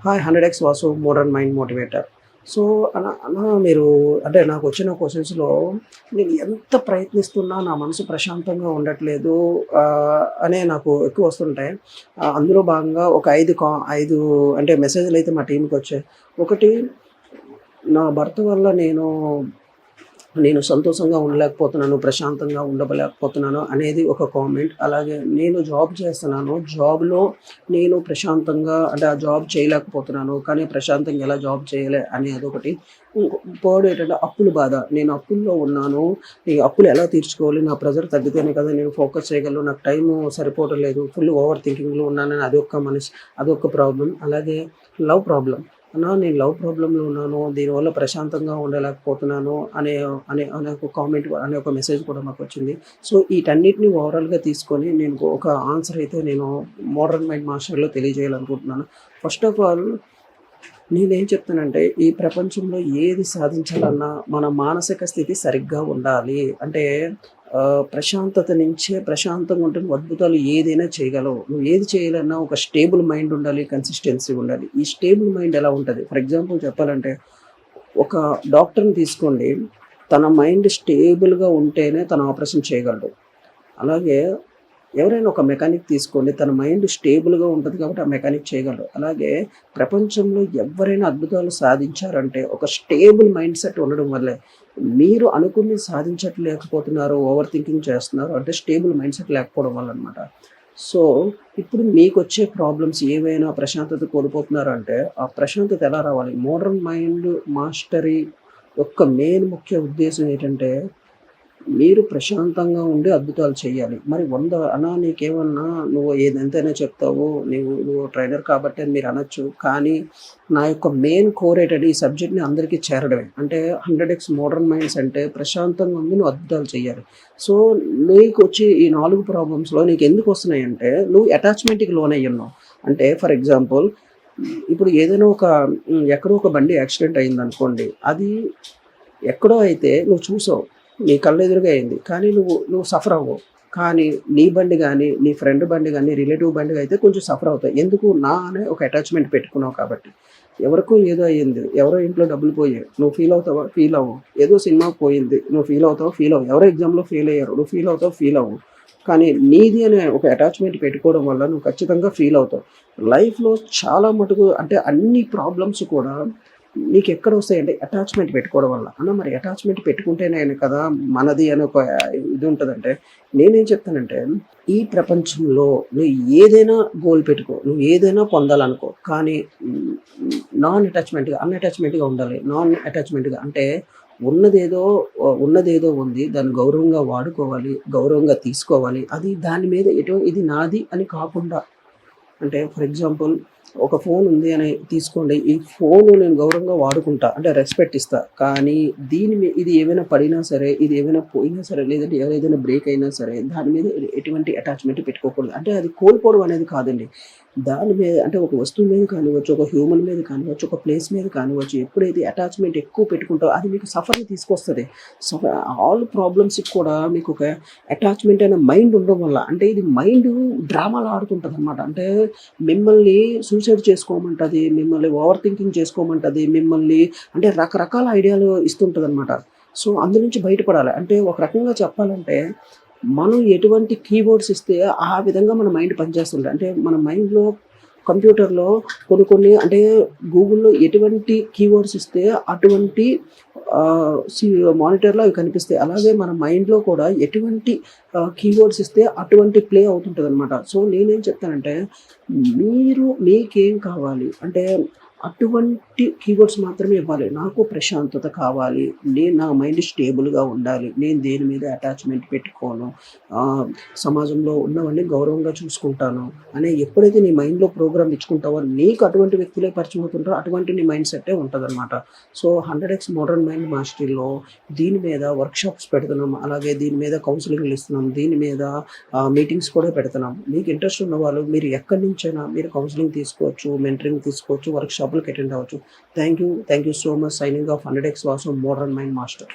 Hi 100x Vasu modern mind motivator. So, అలా అలా మీరు అంటే నాకొచ్చిన క్వెషన్స్‌లో నేను ఎంత ప్రయత్నిస్తున్నా నా మనసు ప్రశాంతంగా ఉండట్లేదు అనే నాకు ఎక్కువ వస్తుంటాయి. అందులో భాగంగా ఒక 5 అంటే మెసేజ్‌లయితే మా టీమ్‌కొచ్చాయి. ఒకటి, నా భర్త వల్ల నేను సంతోషంగా ఉండలేకపోతున్నాను, ప్రశాంతంగా ఉండలేకపోతున్నాను అనేది ఒక కామెంట్. అలాగే నేను జాబ్ చేస్తున్నాను. జాబ్‌లో నేను ప్రశాంతంగా అంటే ఆ జాబ్ చేయలేకపోతున్నాను. కానీ ప్రశాంతంగా ఎలా జాబ్ చేయాలి అనేదొకటి. థర్డ్ ఏంటంటే అప్పుల బాధ. నేను అప్పుల్లో ఉన్నాను. ఈ అప్పులు ఎలా తీర్చుకోవాలి? నా ప్రెషర్ తగ్గితేనే కదా నేను ఫోకస్ చేయగలను. నాకు టైము సరిపోవటం లేదు. ఫుల్ ఓవర్ థింకింగ్‌లో ఉన్నానని అదొక ప్రాబ్లమ్. అలాగే లవ్ ప్రాబ్లమ్. నేను లవ్ ప్రాబ్లమ్‌లో ఉన్నాను. దీనివల్ల ప్రశాంతంగా ఉండలేకపోతున్నాను అనే అనే అనే ఒక కామెంట్ అనే ఒక మెసేజ్ కూడా మాకొచ్చింది. సో, వీటన్నిటిని ఓవరాల్‌గా తీసుకొని నేను ఒక ఆన్సర్ అయితే నేను మోడర్న్ మైండ్ మాస్టర్‌లో తెలియజేయాలనుకుంటున్నాను. ఫస్ట్ ఆఫ్ ఆల్ నేనేం చెప్తానంటే, ఈ ప్రపంచంలో ఏది సాధించాలన్నా మన మానసిక స్థితి సరిగ్గా ఉండాలి. అంటే ప్రశాంతత నుంచే ప్రశాంతంగా ఉంటే నువ్వు అద్భుతాలు ఏదైనా చేయగలవు. నువ్వు ఏది చేయాలన్నా ఒక స్టేబుల్ మైండ్ ఉండాలి, కన్సిస్టెన్సీ ఉండాలి. ఈ స్టేబుల్ మైండ్ ఎలా ఉంటది? ఫర్ ఎగ్జాంపుల్ చెప్పాలంటే, ఒక డాక్టర్‌ని తీసుకోండి. తన మైండ్ స్టేబుల్‌గా ఉంటేనే తను ఆపరేషన్ చేయగలడు. అలాగే ఎవరైనా ఒక మెకానిక్ తీసుకోండి. తన మైండ్ స్టేబుల్‌గా ఉంటది కాబట్టి ఆ మెకానిక్ చేయగలడు. అలాగే ప్రపంచంలో ఎవ్వరైనా అద్భుతాలు సాధించారంటే ఒక స్టేబుల్ మైండ్ సెట్ ఉండడం వల్లే. మీరు అనుకున్నది సాధించట్లేకపోతున్నారు, ఓవర్ థింకింగ్ చేస్తున్నారు అంటే స్టేబుల్ మైండ్ సెట్ లేకపోవడం వల్లనమాట. సో, ఇప్పుడు మీకొచ్చే ప్రాబ్లమ్స్ ఏవైనా ప్రశాంతత కోల్పోతున్నారంటే, ఆ ప్రశాంతత ఎలా రావాలి? మోడర్న్ మైండ్ మాస్టరీ యొక్క మెయిన్ ముఖ్య ఉద్దేశ్యం ఏంటంటే, మీరు ప్రశాంతంగా ఉండి అద్భుతాలు చేయాలి. మరి 100 నీకేమన్నా నువ్వు ఎంతైనా చెప్తావు. నువ్వు ట్రైనర్ కాబట్టి అని మీరు అనొచ్చు. కానీ నా యొక్క మెయిన్ కోర్ ఏంటంటే ఈ సబ్జెక్ట్‌ని అందరికీ చేరడమే. అంటే 100x మోడర్న్ మైండ్స్ అంటే ప్రశాంతంగా ఉండి నువ్వు అద్భుతాలు చేయాలి. సో, నీకొచ్చే ఈ 4 ప్రాబ్లమ్స్‌లో నీకెందుకొస్తున్నాయంటే నువ్వు అటాచ్‌మెంట్‌కి లోనయ్యున్నావు. అంటే ఫర్ ఎగ్జాంపుల్, ఇప్పుడు ఏదైనా ఎక్కడో ఒక బండి యాక్సిడెంట్ అయిందనుకోండి. అది ఎక్కడో అయితే నువ్వు చూసావు. నీ కళ్ళెదురుగా అయింది. కానీ నువ్వు సఫర్ అవ్వవు. కానీ నీ బండి గాని, నీ ఫ్రెండ్ బండి గాని, నీ రిలేటివ్ బండి అయితే కొంచెం సఫర్ అవుతాయి. ఎందుకు? నా అనే ఒక అటాచ్‌మెంట్ పెట్టుకున్నావు కాబట్టి. ఎవరికో ఏదో అయ్యింది. ఎవరో ఇంట్లో డబ్బులు పోయాయి. నువ్వు ఫీల్ అవుతావా? ఫీల్ అవ్వవు. ఏదో సినిమా పోయింది. నువ్వు ఫీల్ అవుతావా? ఫీల్ అవ్వవు. ఎవరో ఎగ్జామ్‌లో ఫెయిల్ అయ్యారు. నువ్వు ఫీల్ అవుతావా? ఫీల్ అవ్వవు. కానీ నీది అనే ఒక అటాచ్‌మెంట్ పెట్టుకోవడం వల్ల నువ్వు ఖచ్చితంగా ఫీల్ అవుతావు. లైఫ్‌లో చాలా మటుకు అంటే అన్ని ప్రాబ్లమ్స్ కూడా నీకెక్కడొస్తాయంటే అటాచ్‌మెంట్ పెట్టుకోవడం వల్ల. మరి అటాచ్‌మెంట్ పెట్టుకుంటేనే కదా మనది అని ఒక ఇది ఉంటదంటే, నేనేం చెప్తానంటే, ఈ ప్రపంచంలో నువ్వు ఏదైనా గోల్ పెట్టుకో. నువ్వు ఏదైనా పొందాలనుకో. కానీ అన్‌అటాచ్‌మెంట్‌గా ఉండాలి. అటాచ్‌మెంట్‌గా అంటే ఉన్నదేదో ఉంది. దాన్ని గౌరవంగా వాడుకోవాలి. గౌరవంగా తీసుకోవాలి. అది దాని మీద ఇది నాది అని కాకుండా, అంటే ఫర్ ఎగ్జాంపుల్, ఒక ఫోన్ ఉంది అని తీసుకోండి. ఈ ఫోను నేను గౌరవంగా వాడుకుంటా. అంటే రెస్పెక్ట్ ఇస్తా. కానీ ఇది ఏమైనా పడినా సరే, ఇది ఏమైనా పోయినా సరే, లేదంటే ఏదైనా బ్రేక్ అయినా సరే, దాని మీద ఎటువంటి అటాచ్‌మెంట్ పెట్టుకోకూడదు. అంటే అది కోల్పోవడం అనేది కాదండి. దాని మీద అంటే ఒక వస్తువు మీద కానివ్వచ్చు, ఒక హ్యూమన్ మీద కానివ్వచ్చు, ఒక ప్లేస్ మీద కానివ్వచ్చు, ఎప్పుడైతే అటాచ్‌మెంట్ ఎక్కువ పెట్టుకుంటావో అది మీకు సఫర్‌ని తీసుకొస్తది. ఆల్ ప్రాబ్లమ్స్‌కి కూడా మీకు ఒక అటాచ్‌మెంట్ అనే మైండ్ ఉండడం వల్ల, అంటే ఇది మైండు డ్రామాలు ఆడుతుంటదనమాట. అంటే మిమ్మల్ని సూసైడ్ చేసుకోమంటది, మిమ్మల్ని ఓవర్ థింకింగ్ చేసుకోమంటది, మిమ్మల్ని అంటే రకరకాల ఐడియాలు ఇస్తుంటదనమాట. సో, అందు నుంచి బయటపడాలి. అంటే ఒక రకంగా చెప్పాలంటే, మనం ఎటువంటి కీవర్డ్స్ ఇస్తే ఆ విధంగా మన మైండ్ పనిచేస్తుంటది. అంటే మన మైండ్‌లో కంప్యూటర్‌లో కొన్ని అంటే గూగుల్‌లో ఎటువంటి కీవర్డ్స్ ఇస్తే అటువంటి ఆహ్, సి మానిటర్‌లో అవి కనిపిస్తాయి. అలాగే మన మైండ్‌లో కూడా ఎటువంటి కీవర్డ్స్ ఇస్తే అటువంటి ప్లే అవుతుంటదనమాట. సో, నేనేం చెప్తానంటే, మీకేం కావాలి? అంటే అటువంటి కీవర్డ్స్ మాత్రమే ఇవ్వాలి. నాకు ప్రశాంతత కావాలి. నా మైండ్ స్టేబుల్‌గా ఉండాలి. నేను దేని మీద అటాచ్‌మెంట్ పెట్టుకోను. ఆహ్, సమాజంలో ఉన్నవన్నీ గౌరవంగా చూసుకుంటాను అనే ఎప్పుడైతే నీ మైండ్‌లో ప్రోగ్రామ్ ఇచ్చుకుంటావో, నీకు అటువంటి వ్యక్తులే పరిచయం అవుతుంటారో అటువంటి నీ మైండ్ సెట్టే ఉంటదనమాట. సో, 100x మోడర్న్ మైండ్ మాస్టరీలో దీని మీద వర్క్‌షాప్స్ పెడుతున్నాం. అలాగే దీని మీద కౌన్సెలింగ్‌లు ఇస్తున్నాం. దీని మీద మీటింగ్స్ కూడా పెడుతున్నాం. మీకు ఇంట్రెస్ట్ ఉన్నవాళ్ళు మీరు ఎక్కడి నుంచైనా మీరు కౌన్సెలింగ్ తీసుకోవచ్చు, మెంటరింగ్ తీసుకోవచ్చు, వర్క్‌షాప్‌లకి అటెండ్ అవ్వచ్చు. Thank you so much. Signing off 100x Vasu modern mind master.